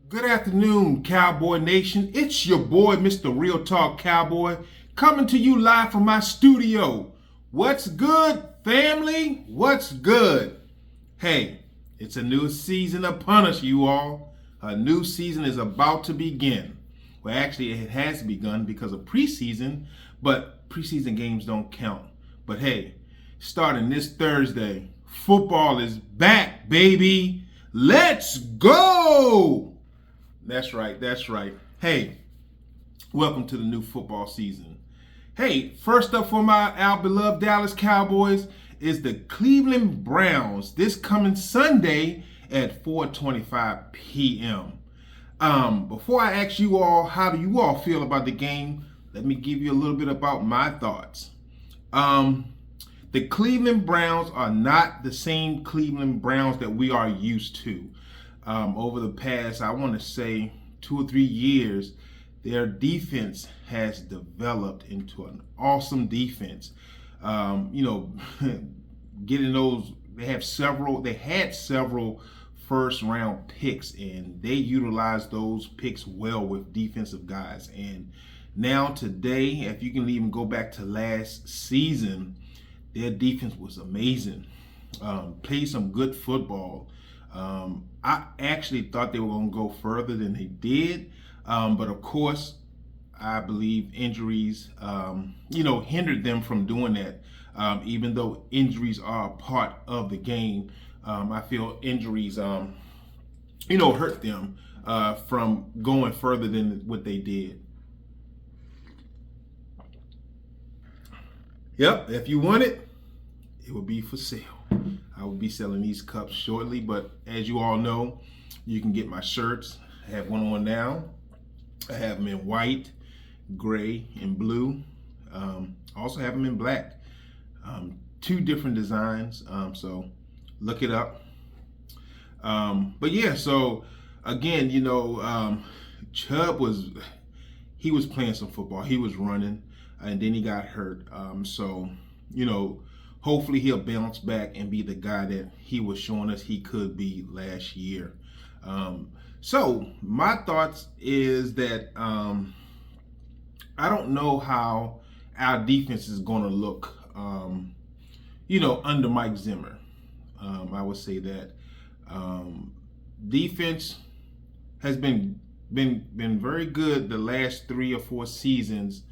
Good afternoon, Cowboy Nation. It's your boy, Mr. Real Talk Cowboy, coming to you live from my studio. What's good, family? What's good? Hey, it's a new season upon us, you all. A new season is about to begin. Well, actually, it has begun because of preseason, but preseason games don't count. But hey, starting this Thursday, football is back, baby. Let's go! That's right. Hey, welcome to the new football season. Hey, first up for our beloved Dallas Cowboys is the Cleveland Browns this coming Sunday at 4:25 p.m. Before I ask you all, how do you all feel about the game? Let me give you a little bit about my thoughts. The Cleveland Browns are not the same Cleveland Browns that we are used to. Over the past, I want to say 2 or 3 years, their defense has developed into an awesome defense. Getting those, they had several first round picks, and they utilized those picks well with defensive guys. And now today, if you can even go back to last season, their defense was amazing. Played some good football. I actually thought they were going to go further than they did. But of course, I believe injuries, hindered them from doing that. Even though injuries are a part of the game, I feel injuries, hurt them from going further than what they did. Yep, if you want it, it will be for sale. I will be selling these cups shortly, but as you all know, you can get my shirts. I have one on now. I have them in white, gray, and blue. I also have them in black. 2 different designs, so look it up. But yeah, so again, Chubb was playing some football. He was running, and then he got hurt. Hopefully he'll bounce back and be the guy that he was showing us he could be last year. So my thoughts is that I don't know how our defense is going to look, under Mike Zimmer. I would say that defense has been very good the last 3 or 4 seasons.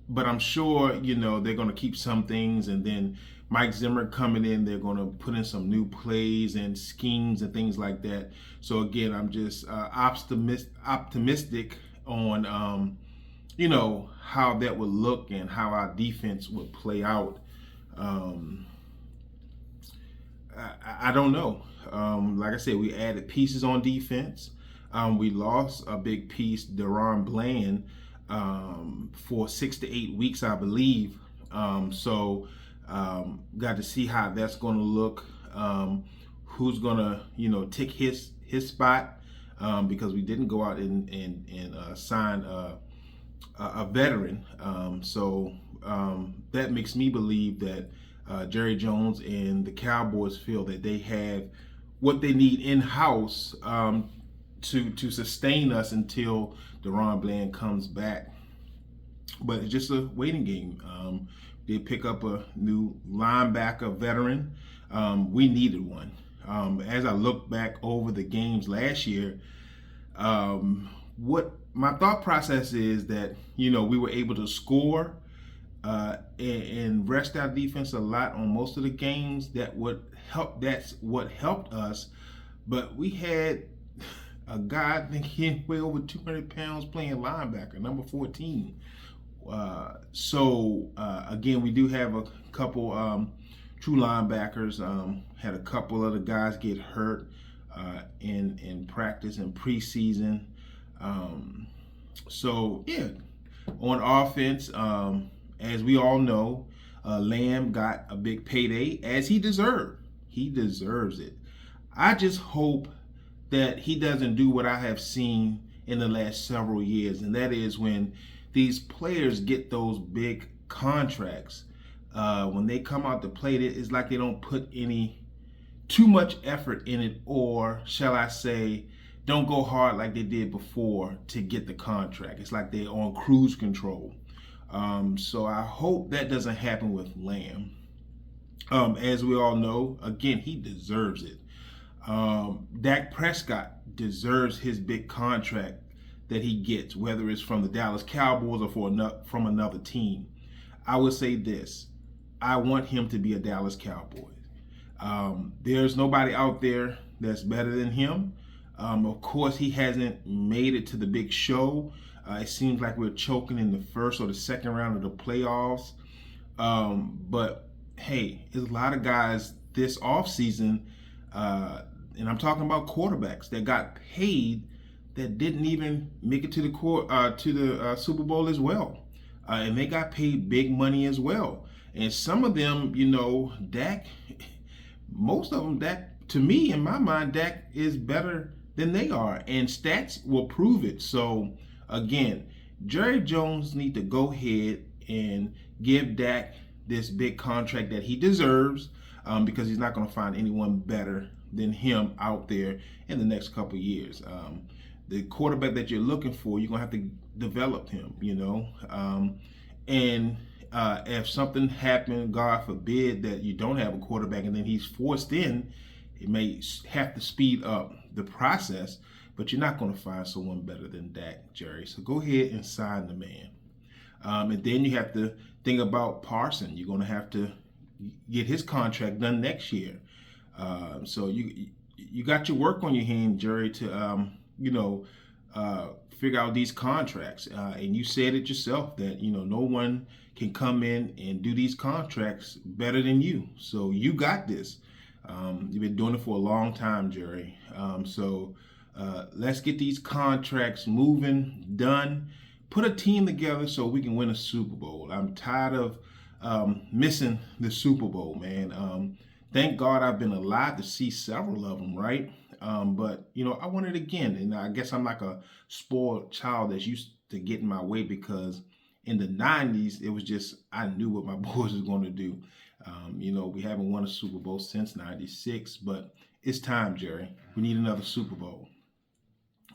But I'm sure, they're going to keep some things, and then Mike Zimmer coming in, they're going to put in some new plays and schemes and things like that. So again, I'm just optimistic on, how that would look and how our defense would play out. I don't know. Like I said, we added pieces on defense. We lost a big piece, Deron Bland, for 6 to 8 weeks, I believe. Got to see how that's going to look. Who's going to, take his spot, because we didn't go out and sign a veteran. That makes me believe that Jerry Jones and the Cowboys feel that they have what they need in-house to sustain us until Deron Bland comes back. But it's just a waiting game. They pick up a new linebacker veteran. We needed one. As I look back over the games last year, what my thought process is that, we were able to score and rest our defense a lot on most of the games. That's what helped us. But we had a guy, I think he weighed over 200 pounds playing linebacker, number 14. Again, we do have a couple true linebackers. Had a couple other guys get hurt in practice and preseason. On offense, as we all know, Lamb got a big payday, as he deserved. He deserves it. I just hope that he doesn't do what I have seen in the last several years, and that is when these players get those big contracts, when they come out to play, it's like they don't put too much effort in it, or shall I say, don't go hard like they did before to get the contract. It's like they're on cruise control. So I hope that doesn't happen with Lamb. As we all know, again, he deserves it. Dak Prescott deserves his big contract that he gets, whether it's from the Dallas Cowboys or from another team. I would say this: I want him to be a Dallas Cowboy. There's nobody out there that's better than him. Of course, he hasn't made it to the big show. It seems like we're choking in the first or the second round of the playoffs. But hey, there's a lot of guys this offseason, and I'm talking about quarterbacks that got paid that didn't even make it to the Super Bowl as well, and they got paid big money as well. And some of them, Dak, most of them, Dak, to me, in my mind, Dak is better than they are, and stats will prove it. So again, Jerry Jones need to go ahead and give Dak this big contract that he deserves, because he's not going to find anyone better than him out there in the next couple of years. The quarterback that you're looking for, you're going to have to develop him, and if something happened, God forbid, that you don't have a quarterback and then he's forced in, it may have to speed up the process, but you're not going to find someone better than Dak, Jerry. So go ahead and sign the man. And then you have to think about Parson. You're going to have to get his contract done next year. So you got your work on your hand, Jerry, to figure out these contracts. And you said it yourself that no one can come in and do these contracts better than you. So you got this. You've been doing it for a long time, Jerry. So let's get these contracts moving, done. Put a team together so we can win a Super Bowl. I'm tired of missing the Super Bowl, man. Thank God I've been alive to see several of them, right? But I want it again, and I guess I'm like a spoiled child that's used to getting my way, because in the 90s, it was just, I knew what my boys was going to do. We haven't won a Super Bowl since 96, but it's time, Jerry. We need another Super Bowl.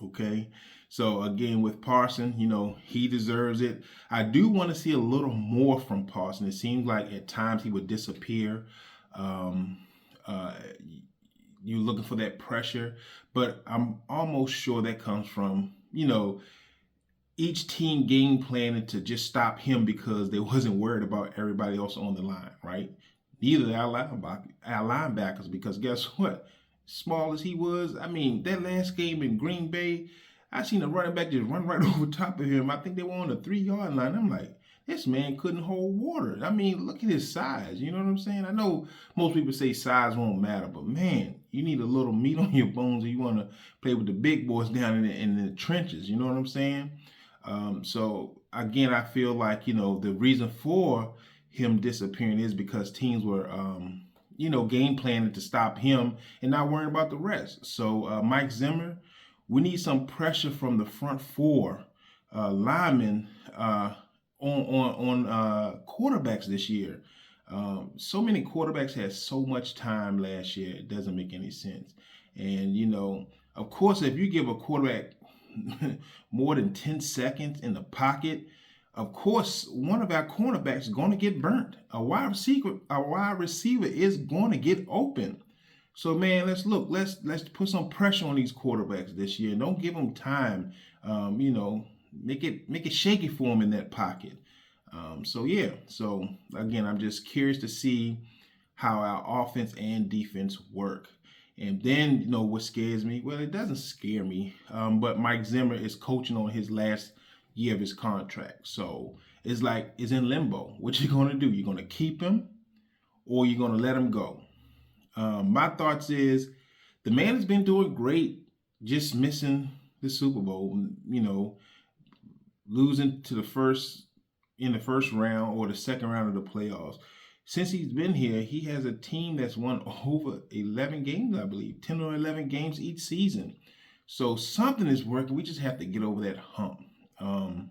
Okay? So again, with Parson, he deserves it. I do want to see a little more from Parson. It seems like at times he would disappear. You're looking for that pressure, but I'm almost sure that comes from, each team game planning to just stop him because they wasn't worried about everybody else on the line, right? Neither our linebackers, because guess what? Small as he was, that last game in Green Bay, I seen a running back just run right over top of him. I think they were on the 3-yard line. I'm like, this man couldn't hold water. Look at his size. You know what I'm saying? I know most people say size won't matter, but man, you need a little meat on your bones if you want to play with the big boys down in the trenches. You know what I'm saying? So again, I feel like, the reason for him disappearing is because teams were, game planning to stop him and not worrying about the rest. So Mike Zimmer, we need some pressure from the front four linemen on quarterbacks this year. So many quarterbacks had so much time last year, it doesn't make any sense. And, of course, if you give a quarterback more than 10 seconds in the pocket, of course, one of our cornerbacks is going to get burnt. A wide receiver is going to get open. So, man, let's put some pressure on these quarterbacks this year. Don't give them time. Make it shaky for them in that pocket. So again, I'm just curious to see how our offense and defense work. And then, what scares me? Well, it doesn't scare me, but Mike Zimmer is coaching on his last year of his contract. So it's like, it's in limbo. What you going to do? You're going to keep him or you're going to let him go? My thoughts is the man has been doing great, just missing the Super Bowl, losing to in the first round or the second round of the playoffs. Since he's been here, he has a team that's won over 11 games, I believe, 10 or 11 games each season. So something is working. We just have to get over that hump. And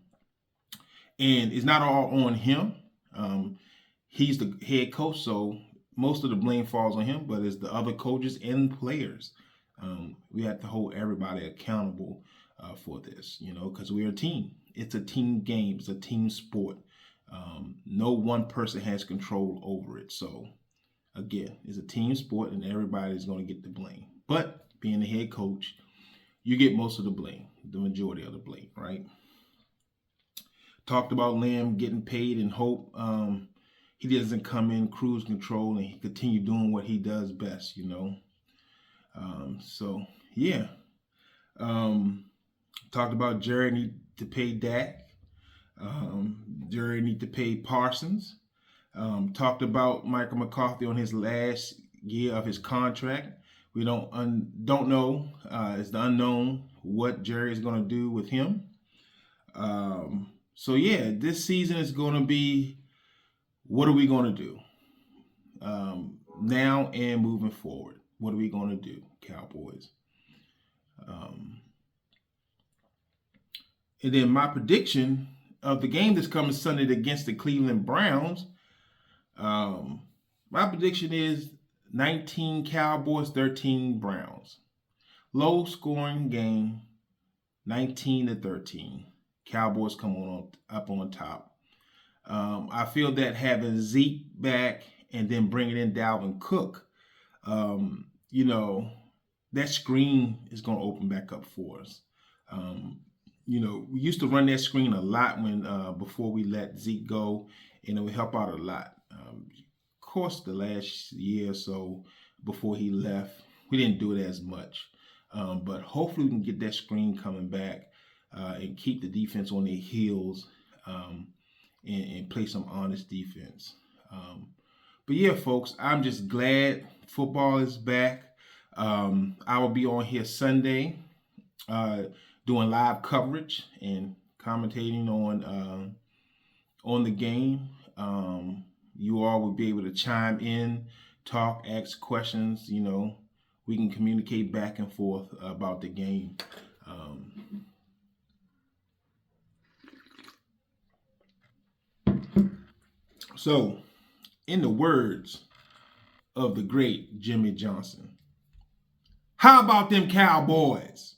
it's not all on him. He's the head coach, so most of the blame falls on him, but it's the other coaches and players. We have to hold everybody accountable for this, because we're a team. It's a team game. It's a team sport. No one person has control over it. So again, it's a team sport, and everybody's going to get the blame. But being the head coach, you get most of the blame, the majority of the blame, right? Talked about Lamb getting paid and hope he doesn't come in cruise control and he continue doing what he does best, So yeah. Talked about Jerry need to pay Dak. Jerry need to pay Parsons. Talked about Michael McCarthy on his last year of his contract. We don't know. It's the unknown what Jerry is going to do with him. So yeah, this season is going to be, what are we going to do now and moving forward? What are we going to do, Cowboys? And then my prediction of the game that's coming Sunday against the Cleveland Browns, my prediction is 19 Cowboys, 13 Browns. Low scoring game, 19-13. Cowboys come up on top. I feel that having Zeke back and then bringing in Dalvin Cook, that screen is going to open back up for us. We used to run that screen a lot before we let Zeke go, and it would help out a lot. Of course, the last year or so before he left, we didn't do it as much. But hopefully we can get that screen coming back and keep the defense on their heels and play some honest defense. But yeah, folks, I'm just glad football is back. I will be on here Sunday doing live coverage and commentating on the game. You all will be able to chime in, talk, ask questions. We can communicate back and forth about the game. So, in the words of the great Jimmy Johnson, how about them Cowboys?